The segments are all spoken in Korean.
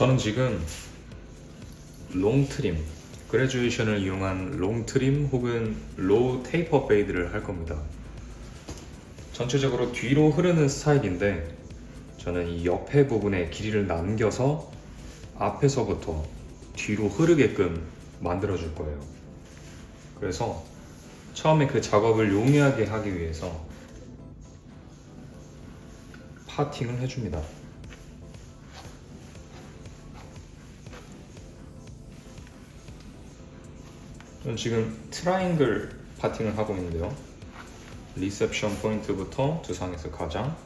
저는 지금 롱트림, 그레듀에이션을 이용한 롱트림 혹은 로우 테이퍼 페이드를 할 겁니다. 전체적으로 뒤로 흐르는 스타일인데 저는 이 옆에 부분에 길이를 남겨서 앞에서부터 뒤로 흐르게끔 만들어 줄 거예요. 그래서 처음에 그 작업을 용이하게 하기 위해서 파팅을 해줍니다. 저는 지금 트라이앵글 파팅을 하고 있는데요. 리셉션 포인트부터 두상에서 가장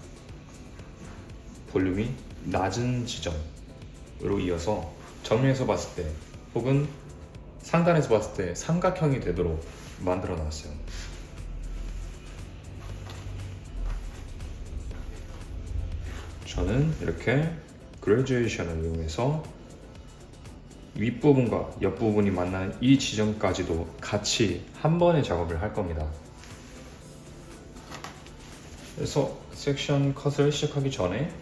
볼륨이 낮은 지점으로 이어서 정면에서 봤을 때 혹은 상단에서 봤을 때 삼각형이 되도록 만들어 놨어요. 저는 이렇게 그레듀에이션을 이용해서 윗부분과 옆부분이 만나는 이 지점까지도 같이 한 번에 작업을 할 겁니다. 그래서 섹션 컷을 시작하기 전에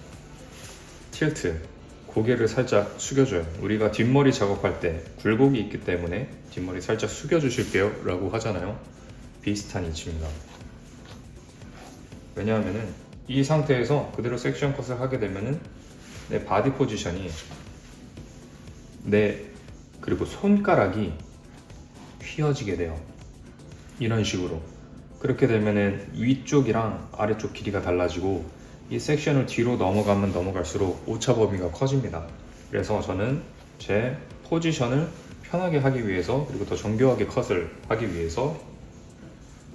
틸트, 고개를 살짝 숙여줘요. 우리가 뒷머리 작업할 때 굴곡이 있기 때문에 뒷머리 살짝 숙여주실게요 라고 하잖아요. 비슷한 위치입니다. 왜냐하면은 이 상태에서 그대로 섹션 컷을 하게 되면은 내 바디 포지션이 그리고 손가락이 휘어지게 돼요. 이런 식으로. 그렇게 되면은 위쪽이랑 아래쪽 길이가 달라지고 이 섹션을 뒤로 넘어가면 넘어갈수록 오차 범위가 커집니다. 그래서 저는 제 포지션을 편하게 하기 위해서 그리고 더 정교하게 컷을 하기 위해서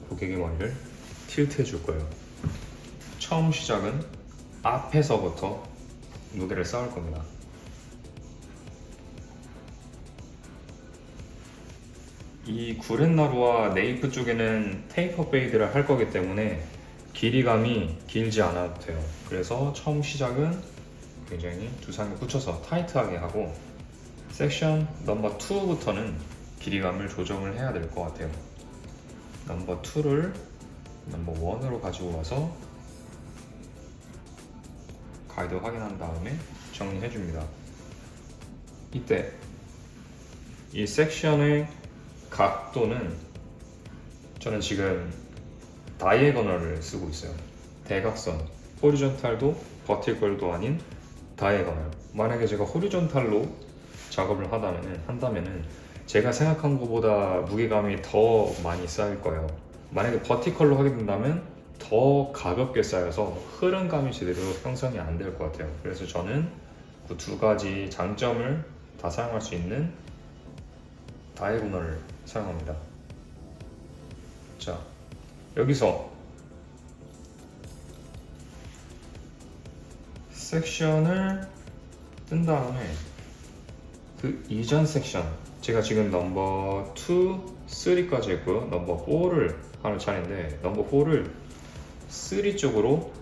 고객의 머리를 틸트 해줄 거예요. 처음 시작은 앞에서부터 무게를 쌓을 겁니다. 이 구렛나루와 네이프 쪽에는 테이퍼 페이드를 할 거기 때문에 길이감이 길지 않아도 돼요. 그래서 처음 시작은 굉장히 두상에 붙여서 타이트하게 하고 섹션 넘버 2부터는 길이감을 조정을 해야 될 것 같아요. 넘버 2를 넘버 1으로 가지고 와서 가이드 확인한 다음에 정리해 줍니다. 이때 이 섹션의 각도는 저는 지금 다이애거널을 쓰고 있어요. 대각선, 호리존탈도 버티컬도 아닌 다이애거널. 만약에 제가 호리존탈로 작업을 한다면은 제가 생각한 것보다 무게감이 더 많이 쌓일 거예요. 만약에 버티컬로 하게 된다면 더 가볍게 쌓여서 흐름감이 제대로 형성이 안 될 것 같아요. 그래서 저는 그 두 가지 장점을 다 사용할 수 있는 다이애고널을 사용합니다. 자, 여기서 섹션을 뜬 다음에 그 이전 섹션, 제가 지금 넘버 2, 3까지 했고요. 넘버 4를 하는 차례인데 넘버 4를 3 쪽으로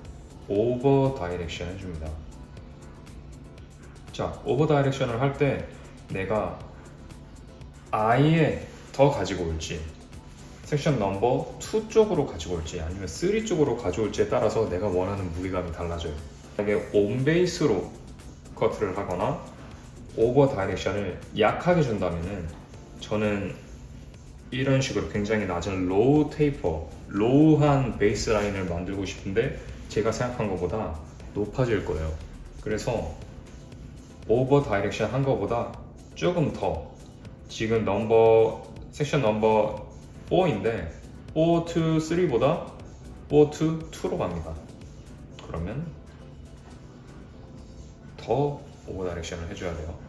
오버 다이렉션 해줍니다. 자, 오버 다이렉션을 할 때 내가 아예 더 가지고 올지 섹션 넘버 2 쪽으로 가지고 올지 아니면 3 쪽으로 가져올지에 따라서 내가 원하는 무게감이 달라져요. 만약에 온베이스로 커트를 하거나 오버 다이렉션을 약하게 준다면은 저는 이런 식으로 굉장히 낮은 로우 테이퍼, 로우한 베이스 라인을 만들고 싶은데 제가 생각한 것보다 높아질 거예요. 그래서 오버 다이렉션 한 것보다 조금 더 지금 섹션 넘버 4인데 4 to 3보다 4 to 2로 갑니다. 그러면 더 오버 다이렉션을 해줘야 돼요.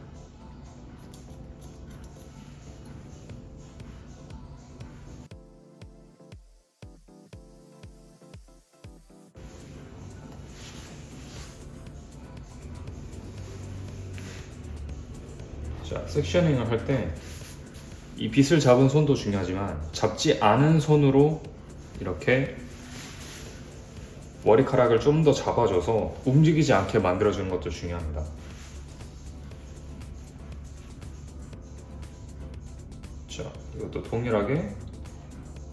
자, 섹셔닝을 할 때 이 빗을 잡은 손도 중요하지만 잡지 않은 손으로 이렇게 머리카락을 좀 더 잡아줘서 움직이지 않게 만들어주는 것도 중요합니다. 자, 이것도 동일하게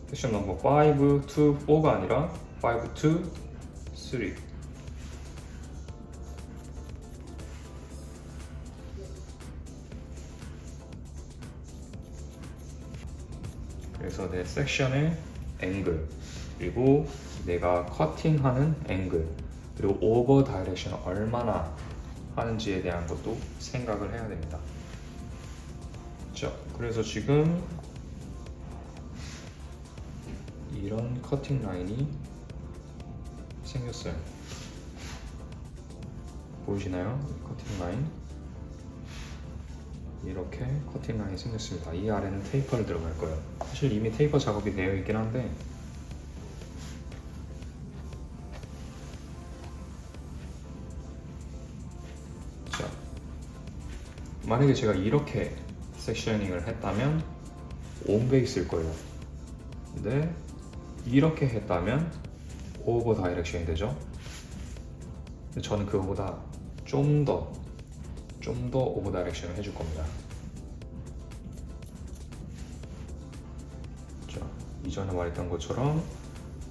섹션 넘버 5 to 4가 아니라 5 to 3. 그래서 내 섹션의 앵글, 그리고 내가 커팅하는 앵글, 그리고 오버 다이렉션을 얼마나 하는지에 대한 것도 생각을 해야 됩니다. 자, 그래서 지금 이런 커팅 라인이 생겼어요. 보이시나요? 커팅 라인. 이렇게 커팅 라인이 생겼습니다. 이 아래는 테이퍼를 들어갈 거예요. 사실 이미 테이퍼 작업이 되어 있긴 한데 자, 만약에 제가 이렇게 섹셔닝을 했다면 온베이스일 거예요. 근데 이렇게 했다면 오버 다이렉션이 되죠. 근데 저는 그거보다 좀 더 오버 다이렉션을 해줄 겁니다. 자, 이전에 말했던 것처럼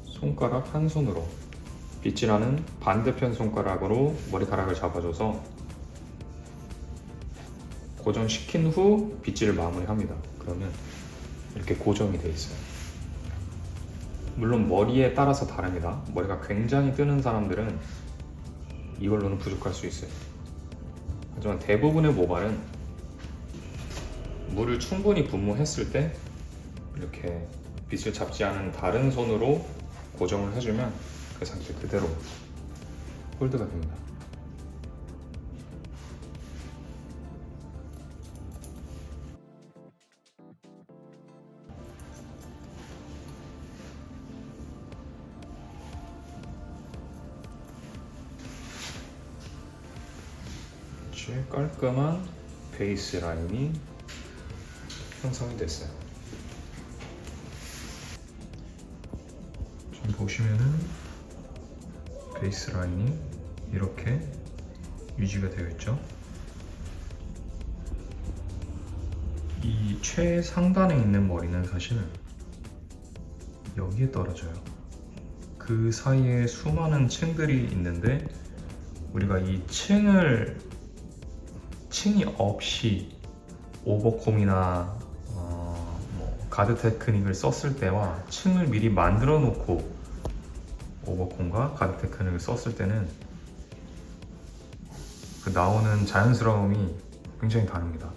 손가락 한 손으로 빗질하는 반대편 손가락으로 머리카락을 잡아줘서 고정시킨 후 빗질을 마무리합니다. 그러면 이렇게 고정이 돼 있어요. 물론 머리에 따라서 다릅니다. 머리가 굉장히 뜨는 사람들은 이걸로는 부족할 수 있어요. 하지만 대부분의 모발은 물을 충분히 분무했을 때 이렇게 빗을 잡지 않은 다른 손으로 고정을 해주면 그 상태 그대로 홀드가 됩니다. 깔끔한 베이스 라인이 형성이 됐어요. 좀 보시면은 베이스 라인이 이렇게 유지가 되어 있죠. 이 최상단에 있는 머리는 사실은 여기에 떨어져요. 그 사이에 수많은 층들이 있는데 우리가 이 층이 없이 오버콤이나 가드 테크닉을 썼을 때와 층을 미리 만들어 놓고 오버콤과 가드 테크닉을 썼을 때는 그 나오는 자연스러움이 굉장히 다릅니다.